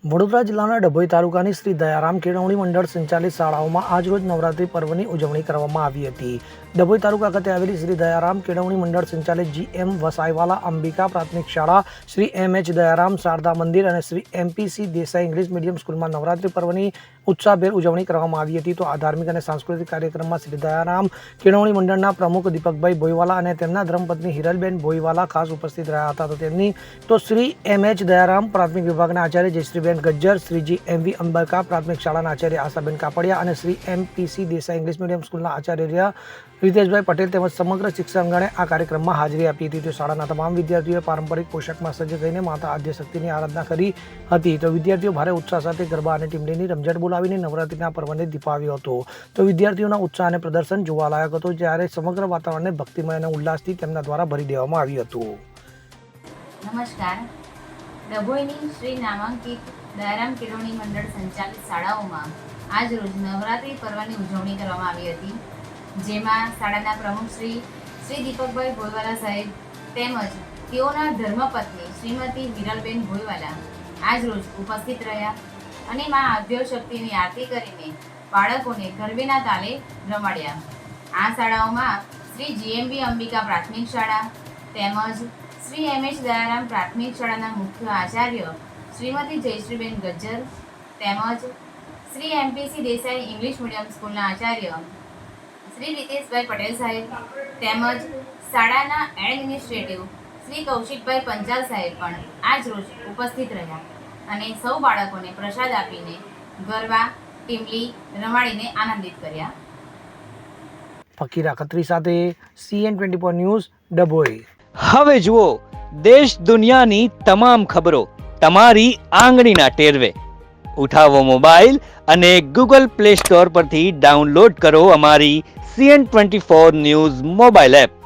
વડોદરા જિલ્લાના ડભોઈ તાલુકાની શ્રી દયારામ કેળવણી મંડળ સંચાલિત શાળાઓમાં આજરોજ નવરાત્રિ પર્વની ઉજવણી કરવામાં આવી હતી. ડભોઈ તાલુકા ખાતે આવેલી શ્રી દયારામ કેળવણી મંડળ સંચાલિત GM વસાઈવાલા અંબિકા પ્રાથમિક શાળા, શ્રી MH દયારામ શારદા મંદિર અને Shri MP.C Desai English medium સ્કૂલમાં નવરાત્રિ પર્વની ઉત્સાહભેર ઉજવણી કરવામાં આવી હતી. તો આ ધાર્મિક અને સાંસ્કૃતિક કાર્યક્રમમાં શ્રી દયારામ કેળવણી મંડળના પ્રમુખ દીપકભાઈ ભોઈવાલા અને તેમના ધર્મપત્ની હિરલબેન ભોઈવાલા ખાસ ઉપસ્થિત રહ્યા હતા. તો શ્રી MH દયારામ પ્રાથમિક વિભાગના આચાર્ય જયશ્રીબેન ગજ્જર, શ્રીજી MV અંબિકા પ્રાથમિક શાળાના આચાર્ય આશાબેન કાપડિયા અને Shri MP.C Desai English medium સ્કૂલના આચાર્ય રીતેશભાઈ પટેલ તેમજ સમગ્ર શિક્ષકગણે આ કાર્યક્રમમાં હાજરી આપી હતી. તો શાળાના તમામ વિદ્યાર્થીઓએ પારંપરિક પોશાકમાં સજ્જ થઈને માતા આદ્યશક્તિની આરાધના કરી હતી. તો વિદ્યાર્થીઓ ભારે ઉત્સાહ સાથે ગરબા અને ટીમલીની રમઝટ બોલાવીને નવરાત્રિના પર્વને દીપાવ્યો હતો. તો વિદ્યાર્થીઓના ઉત્સાહ અને પ્રદર્શન જોવાલાયક હતું, જ્યારે સમગ્ર વાતાવરણને ભક્તિમય અને ઉલ્લાસથી તેમના દ્વારા ભરી દેવામાં આવ્યું હતું. નમસ્કાર. ડભોઈની શ્રી નામાંકિત દયારામ કેળવણી મંડળ સંચાલિત શાળાઓમાં આજ રોજ નવરાત્રિ પર્વની ઉજવણી કરવામાં આવી હતી, જેમાં શાળાના પ્રમુખ શ્રી દીપકભાઈ ભોઈવાલા સાહેબ તેમજ તેઓના ધર્મપત્ની શ્રીમતી હિરલબેન ભોઈવાલા આજ રોજ ઉપસ્થિત રહ્યા અને મા આદ્યશક્તિની આરતી કરીને બાળકોને ગરબેના તાલે રમાડ્યા. આ શાળાઓમાં શ્રી GMV અંબિકા પ્રાથમિક શાળા તેમજ શ્રી MH દયારામ પ્રાથમિક શાળાના મુખ્ય આચાર્ય શ્રીમતી જયશ્રીબેન ગજ્જર તેમજ Shri MP.C Desai English medium સ્કૂલના આચાર્ય શ્રી રીતેશભાઈ પટેલ સાહેબ તેમજ શાળાના એડમિનિસ્ટ્રેટિવ શ્રી કૌશિકભાઈ પંચાલ સાહેબ પણ આજ રોજ ઉપસ્થિત રહ્યા અને સૌ બાળકોને પ્રસાદ આપીને ગરબા ટીમલી રમાડીને આનંદિત કર્યા. ફકીરા ખત્રી સાથે CN24 ન્યૂઝ ડભોઈ. હવે જુઓ દેશ દુનિયાની તમામ ખબરો તમારી આંગળીના ટેરવે. ઉઠાવો મોબાઈલ અને Google Play Store પરથી ડાઉનલોડ કરો અમારી CN24 ન્યૂઝ મોબાઈલ એપ.